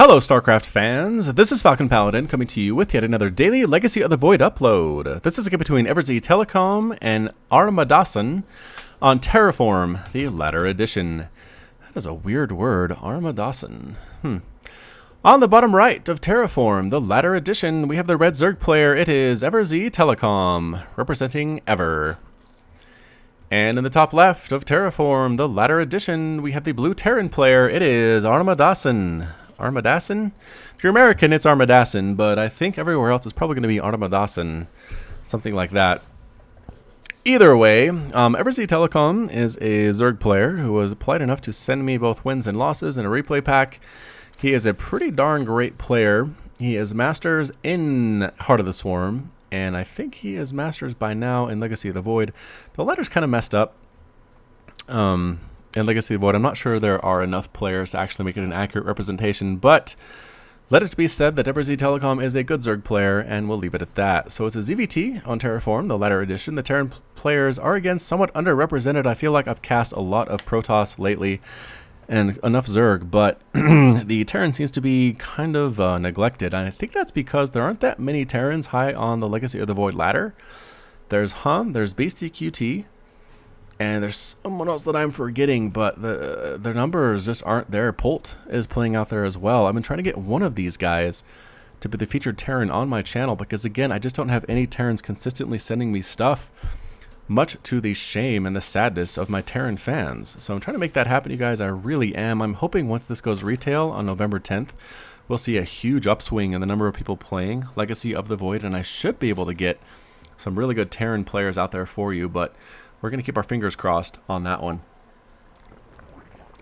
Hello Starcraft fans, this is Falcon Paladin coming to you with yet another daily Legacy of the Void upload. This is a game between EverZTelecoM and Armadasan on Terraform, the latter edition. That is a weird word, Armadasan. On the bottom right of Terraform, the latter edition, we have the red Zerg player. It is EverZTelecoM, representing Ever. And in the top left of Terraform, the latter edition, we have the blue Terran player. It is Armadasan. Armadasan? If you're American, it's Armadasan, but I think everywhere else it's probably going to be Armadasan. Something like that. Either way, EverZTelecoM is a Zerg player who was polite enough to send me both wins and losses in a replay pack. He is a pretty darn great player. He is Masters in Heart of the Swarm, and I think he is Masters by now in Legacy of the Void. The letter's kind of messed up. In Legacy of the Void, I'm not sure there are enough players to actually make it an accurate representation, but let it be said that EverZTelecoM is a good Zerg player, and we'll leave it at that. So it's a ZVT on Terraform, the latter edition. The Terran players are again somewhat underrepresented. I feel like I've cast a lot of Protoss lately and enough Zerg, but the Terran seems to be kind of neglected, and I think that's because there aren't that many Terrans high on the Legacy of the Void ladder. There's there's Beastie QT, and there's someone else that I'm forgetting, but their numbers just aren't there. Polt is playing out there as well. I've been trying to get one of these guys to be the featured Terran on my channel because, again, I just don't have any Terrans consistently sending me stuff, much to the shame and the sadness of my Terran fans. So I'm trying to make that happen, you guys. I really am. I'm hoping once this goes retail on November 10th, we'll see a huge upswing in the number of people playing Legacy of the Void, and I should be able to get some really good Terran players out there for you, but we're going to keep our fingers crossed on that one.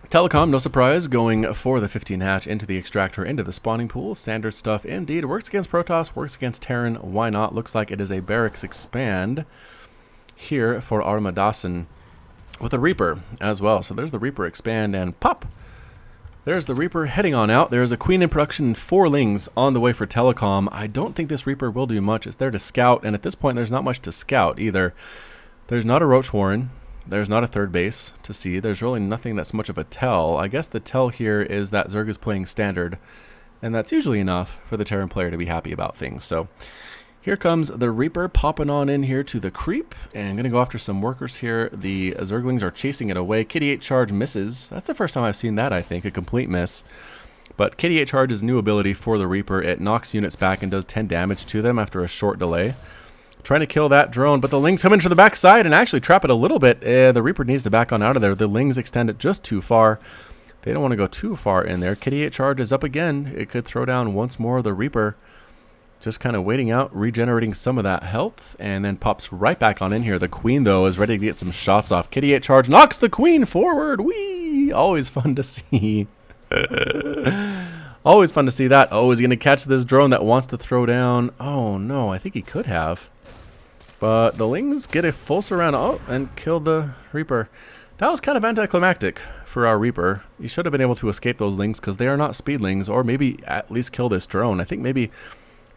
Telecom, no surprise, going for the 15 hatch into the extractor, into the spawning pool. Standard stuff indeed. Works against Protoss, works against Terran. Why not? Looks like it is a Barracks expand here for Armadasan with a Reaper as well. So there's the Reaper expand and pop. There's the Reaper heading on out. There's a Queen in production and 4 Lings on the way for Telecom. I don't think this Reaper will do much. It's there to scout, and at this point there's not much to scout either. There's not a Roach Warren. There's not a third base to see. There's really nothing that's much of a tell. I guess the tell here is that Zerg is playing standard, and that's usually enough for the Terran player to be happy about things. So here comes the Reaper popping on in here to the creep, and I'm going to go after some workers here. The Zerglings are chasing it away. KD8 charge misses. That's the first time I've seen that, I think, a complete miss. But KD8 charge is a new ability for the Reaper. It knocks units back and does 10 damage to them after a short delay. Trying to kill that drone, but the Lings come in from the backside and actually trap it a little bit. The Reaper needs to back on out of there. The Lings extend it just too far. They don't want to go too far in there. KD8 charge is up again. It could throw down once more. The Reaper just kind of waiting out, regenerating some of that health, and then pops right back on in here. The Queen, though, is ready to get some shots off. KD8 charge knocks the Queen forward. Whee! Always fun to see. Always fun to see that. Oh, is he going to catch this drone that wants to throw down? Oh, no. I think he could have. But the Lings get a full surround and kill the Reaper. That was kind of anticlimactic for our Reaper. He should have been able to escape those Lings because they are not speedlings, or maybe at least kill this drone. I think maybe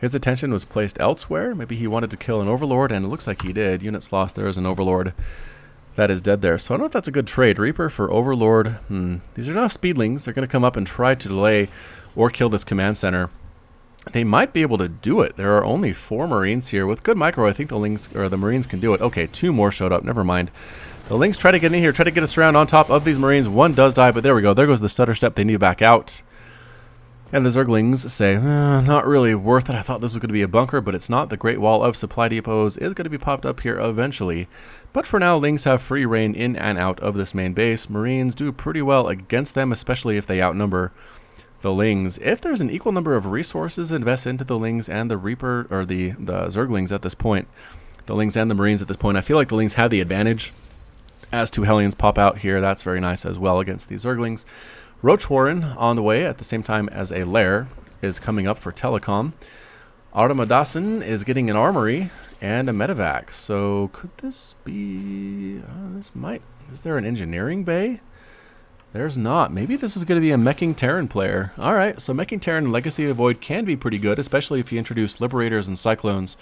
his attention was placed elsewhere. Maybe he wanted to kill an Overlord, and it looks like he did. Units lost. There is an Overlord that is dead there. So I don't know if that's a good trade. Reaper for Overlord. These are not speedlings. They're going to come up and try to delay or kill this command center. They might be able to do it. There are only 4 Marines here. With good micro, I think the Lings or the Marines can do it. Okay, 2 more showed up. Never mind. The Lings try to get in here, try to get us around on top of these Marines. 1 does die, but there we go. There goes the stutter step. They need to back out. And the Zerglings say, not really worth it. I thought this was going to be a bunker, but it's not. The Great Wall of Supply Depots is going to be popped up here eventually. But for now, Lings have free reign in and out of this main base. Marines do pretty well against them, especially if they outnumber the Lings. If there's an equal number of resources invested into the Lings and the Reaper, or the Zerglings at this point, the Lings and the Marines at this point, I feel like the Lings have the advantage. As 2 Hellions pop out here, that's very nice as well against these Zerglings. Roach Warren on the way at the same time as a Lair is coming up for Telecom. Armadasan is getting an Armory and a Medevac. So could this be... Is there an engineering bay? There's not. Maybe this is going to be a Meching Terran player. Alright, so Meching Terran Legacy of the Void can be pretty good, especially if you introduce Liberators and Cyclones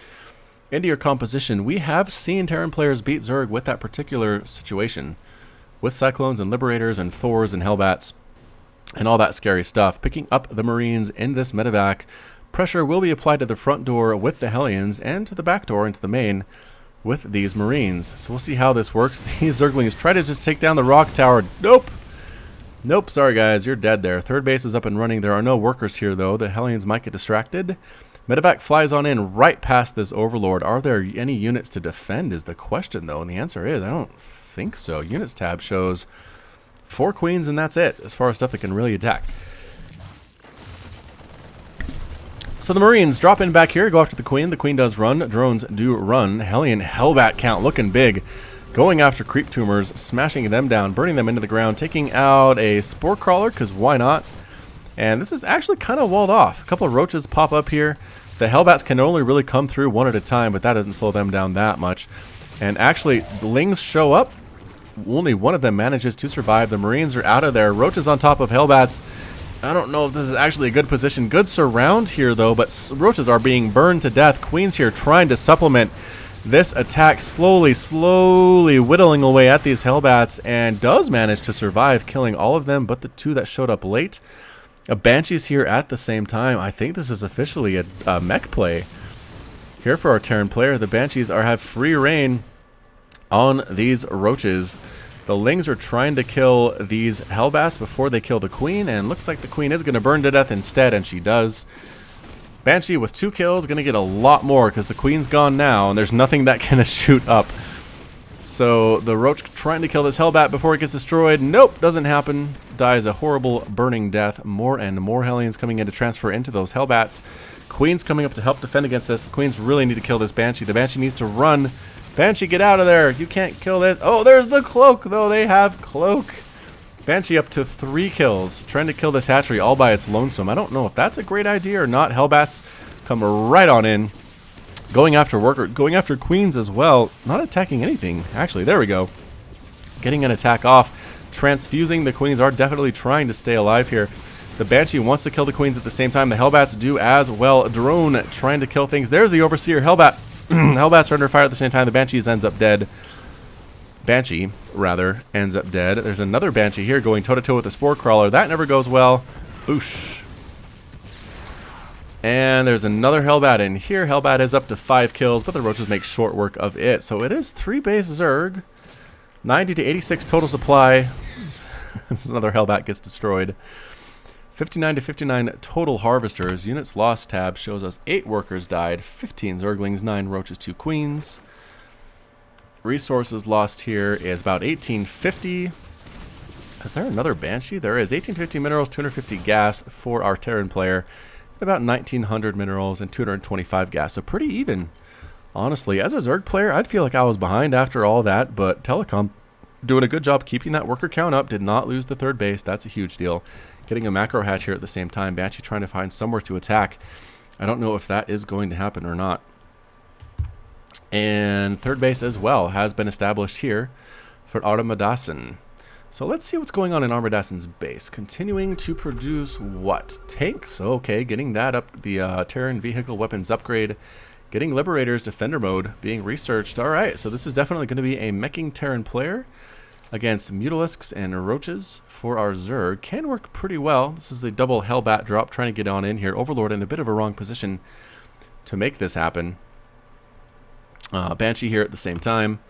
into your composition. We have seen Terran players beat Zerg with that particular situation, with Cyclones and Liberators and Thors and Hellbats. and all that scary stuff. Picking up the Marines in this medevac. Pressure will be applied to the front door with the Hellions and to the back door into the main with these Marines. So we'll see how this works. These Zerglings try to just take down the rock tower. Nope. Nope, sorry guys, you're dead there. Third base is up and running. There are no workers here though. The Hellions might get distracted. Medevac flies on in right past this Overlord. Are there any units to defend is the question though, and the answer is I don't think so. Units tab shows 4 queens and that's it as far as stuff that can really attack. So the Marines drop in back here, go after the Queen. The Queen does run. Drones do run. Hellion Hellbat count looking big. Going after creep tumors, smashing them down, burning them into the ground, taking out a Spore Crawler, because why not? And this is actually kind of walled off. A couple of roaches pop up here. The Hellbats can only really come through one at a time, but that doesn't slow them down that much. And actually, the Lings show up. Only one of them manages to survive. The Marines are out of there. Roaches on top of Hellbats. I don't know if this is actually a good position. Good surround here, though, but roaches are being burned to death. Queen's here trying to supplement this attack, slowly whittling away at these Hellbats, and does manage to survive, killing all of them but the 2 that showed up late. A Banshee's here at the same time. I think this is officially a mech play here for our Terran player. The Banshees have free reign on these roaches. The Lings are trying to kill these Hellbats before they kill the Queen, and looks like the Queen is going to burn to death instead, and she does. Banshee with 2 kills, going to get a lot more because the Queen's gone now, and there's nothing that can shoot up. So the Roach trying to kill this Hellbat before it gets destroyed. Nope, doesn't happen. Dies a horrible burning death. More and more Hellions coming in to transfer into those Hellbats. Queen's coming up to help defend against this. The Queens really need to kill this Banshee. The Banshee needs to run. Banshee, get out of there. You can't kill this. Oh, there's the Cloak, though. They have Cloak. Banshee up to 3 kills. Trying to kill this hatchery all by its lonesome. I don't know if that's a great idea or not. Hellbats come right on in. Going after Queens as well. Not attacking anything. Actually, there we go. Getting an attack off. Transfusing. The Queens are definitely trying to stay alive here. The Banshee wants to kill the Queens at the same time. The Hellbats do as well. Drone trying to kill things. There's the Overseer. Hellbat. Hellbats are under fire at the same time. The Banshees ends up dead. Banshee, rather, ends up dead. There's another Banshee here going toe-to-toe with the Spore Crawler. That never goes well. Boosh. And there's another Hellbat in here. Hellbat is up to 5 kills, but the Roaches make short work of it. So it is 3 base Zerg. 90 to 86 total supply. Another Hellbat gets destroyed. 59 to 59 total Harvesters. Units lost tab shows us 8 workers died, 15 Zerglings, 9 Roaches, 2 Queens. Resources lost here is about 1850. Is there another Banshee? There is 1850 minerals, 250 gas for our Terran player. About 1900 minerals and 225 gas. So pretty even. Honestly, as a Zerg player, I'd feel like I was behind after all that, but Telecom doing a good job keeping that worker count up. Did not lose the 3rd base. That's a huge deal. Getting a macro hatch here at the same time. Banshee trying to find somewhere to attack. I don't know if that is going to happen or not. And 3rd base as well has been established here for Armadasan. So let's see what's going on in Armadasan's base. Continuing to produce what? Tanks. Okay, getting that up. The Terran vehicle weapons upgrade. Getting Liberators Defender mode being researched. Alright, so this is definitely going to be a meching Terran player against Mutalisks and Roaches for our Zerg. Can work pretty well. This is a double Hellbat drop trying to get on in here. Overlord in a bit of a wrong position to make this happen. Banshee here at the same time.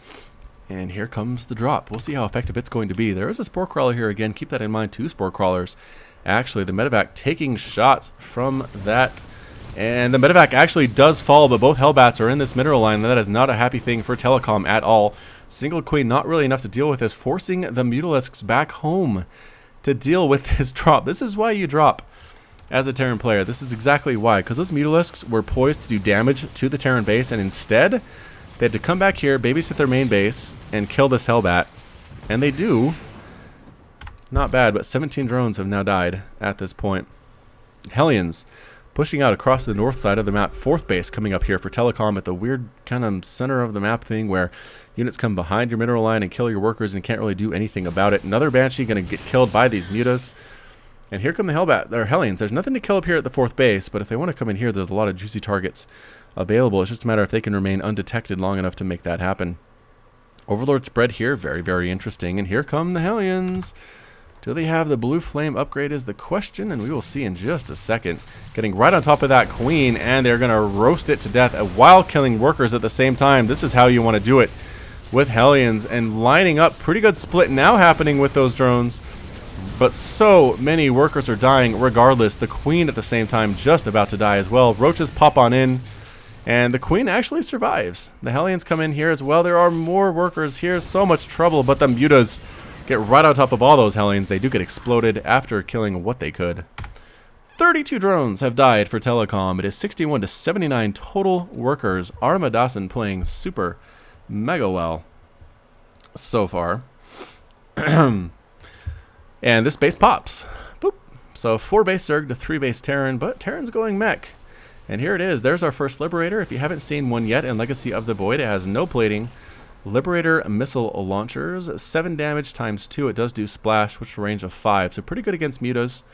And here comes the drop. We'll see how effective it's going to be. There is a Spore Crawler here again. Keep that in mind. 2 Spore Crawlers. Actually, the Medevac taking shots from that. And the Medevac actually does fall, but both Hellbats are in this mineral line. That is not a happy thing for Telecom at all. Single Queen not really enough to deal with this, forcing the Mutalisks back home to deal with this drop. This is why you drop as a Terran player. This is exactly why, because those Mutalisks were poised to do damage to the Terran base, and instead they had to come back here, babysit their main base, and kill this Hellbat. And they do. Not bad, but 17 drones have now died at this point. Hellions pushing out across the north side of the map. 4th base coming up here for Telecom at the weird kind of center of the map thing where units come behind your mineral line and kill your workers and can't really do anything about it. Another Banshee going to get killed by these Mutas. And here come the Hellbat, or Hellions. There's nothing to kill up here at the 4th base, but if they want to come in here, there's a lot of juicy targets available. It's just a matter if they can remain undetected long enough to make that happen. Overlord spread here, very, very interesting. And here come the Hellions. Do they have the blue flame upgrade is the question, and we will see in just a second. Getting right on top of that queen, and they're going to roast it to death while killing workers at the same time. This is how you want to do it with Hellions, and lining up. Pretty good split now happening with those drones, but so many workers are dying regardless. The queen at the same time just about to die as well. Roaches pop on in, and the queen actually survives. The Hellions come in here as well. There are more workers here. So much trouble, but the mutas get right on top of all those Hellions. They do get exploded after killing what they could. 32 drones have died for Telecom. It is 61 to 79 total workers. Armadasan playing super mega well so far. And this base pops. Boop. So 4 base Zerg to 3 base Terran, but Terran's going mech. And here it is. There's our first Liberator. If you haven't seen one yet in Legacy of the Void, it has no plating. Liberator missile launchers, 7 damage times 2. It does do splash, which is a range of 5. So pretty good against mutas,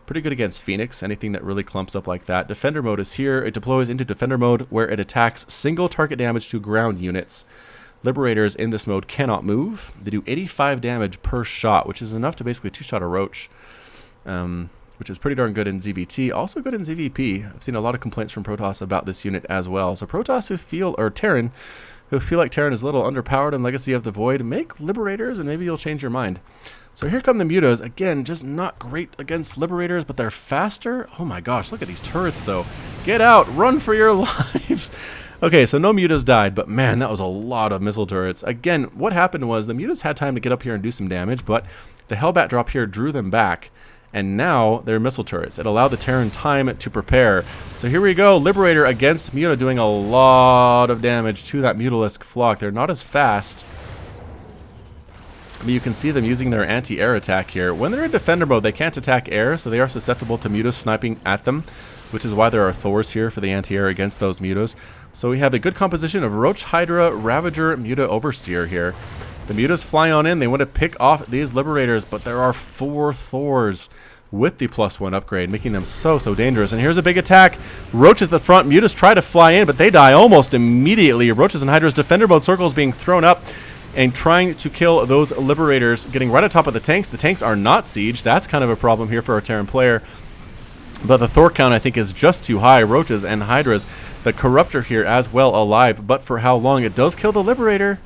pretty good against Phoenix, anything that really clumps up like that. Defender mode is here. It deploys into Defender mode where it attacks single target damage to ground units. Liberators in this mode cannot move. They do 85 damage per shot, which is enough to basically 2-shot a roach, which is pretty darn good in ZVT. Also good in ZVP. I've seen a lot of complaints from Protoss about this unit as well. So Protoss who feel, or Terran, who feel like Terran is a little underpowered in Legacy of the Void, make Liberators and maybe you'll change your mind. So here come the mutas. Again, just not great against Liberators, but they're faster. Oh my gosh, look at these turrets though. Get out, run for your lives. Okay, so no mutas died, but man, that was a lot of missile turrets. Again, what happened was the mutas had time to get up here and do some damage, but the Hellbat drop here drew them back. And now they're missile turrets. It allowed the Terran time to prepare. So here we go. Liberator against Muta doing a lot of damage to that Mutalisk flock. They're not as fast, but you can see them using their anti-air attack here. When they're in Defender mode, they can't attack air, so they are susceptible to Mutas sniping at them, which is why there are Thors here for the anti-air against those Mutas. So we have a good composition of Roach, Hydra, Ravager, Muta, Overseer here. The mutas fly on in. They want to pick off these Liberators, but there are 4 Thors with the +1 upgrade, making them so dangerous. And here's a big attack. Roach is the front. Mutas try to fly in, but they die almost immediately. Roaches and Hydra's Defender mode circles being thrown up and trying to kill those Liberators, getting right on top of the tanks. The tanks are not sieged. That's kind of a problem here for our Terran player. But the Thor count, I think, is just too high. Roaches and Hydras. The Corruptor here as well alive, but for how long? It does kill the Liberator.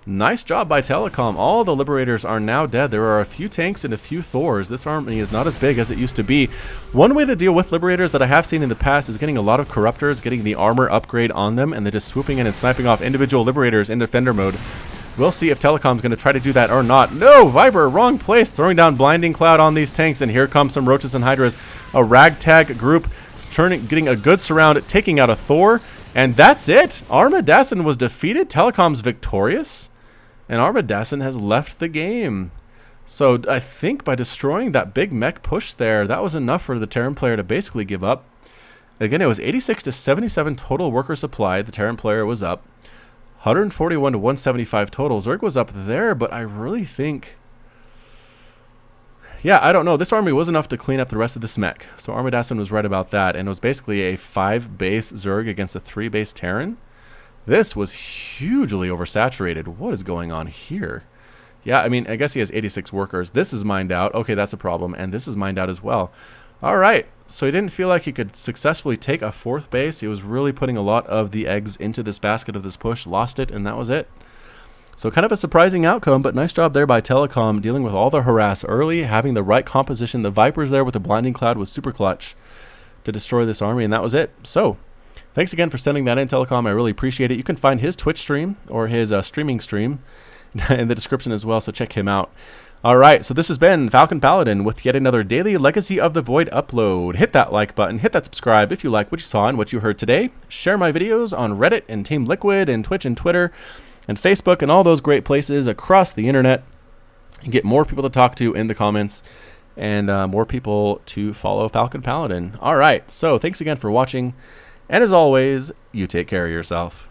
Nice job by Telecom. All the Liberators are now dead. There are a few tanks and a few Thors. This army is not as big as it used to be. One way to deal with Liberators that I have seen in the past is getting a lot of Corruptors, getting the armor upgrade on them, and then just swooping in and sniping off individual Liberators in Defender mode. We'll see if Telecom's going to try to do that or not. No! Viper, wrong place, throwing down Blinding Cloud on these tanks, and here comes some Roaches and Hydras. A ragtag group getting a good surround, taking out a Thor, and that's it! Armadasan was defeated. Telecom's victorious. And Armadasan has left the game. So I think by destroying that big mech push there, that was enough for the Terran player to basically give up. Again, it was 86 to 77 total worker supply. The Terran player was up. 141 to 175 total. Zerg was up there, but I really think... Yeah, I don't know. This army was enough to clean up the rest of this mech. So Armadasan was right about that. And it was basically a 5-base Zerg against a 3-base Terran. This was hugely oversaturated. What is going on here? Yeah, I mean, I guess he has 86 workers. This is mined out. Okay, that's a problem. And this is mined out as well. All right. So he didn't feel like he could successfully take a 4th base. He was really putting a lot of the eggs into this basket of this push. Lost it, and that was it. So kind of a surprising outcome, but nice job there by Telecom, dealing with all the harass early, having the right composition. The Vipers there with the Blinding Cloud was super clutch to destroy this army, and that was it. So... thanks again for sending that in, Telecom. I really appreciate it. You can find his Twitch stream or his streaming stream in the description as well, so check him out. All right, so this has been Falcon Paladin with yet another daily Legacy of the Void upload. Hit that like button, hit that subscribe if you like what you saw and what you heard today. Share my videos on Reddit and Team Liquid and Twitch and Twitter and Facebook and all those great places across the internet. And get more people to talk to in the comments and more people to follow Falcon Paladin. All right, so thanks again for watching. And as always, you take care of yourself.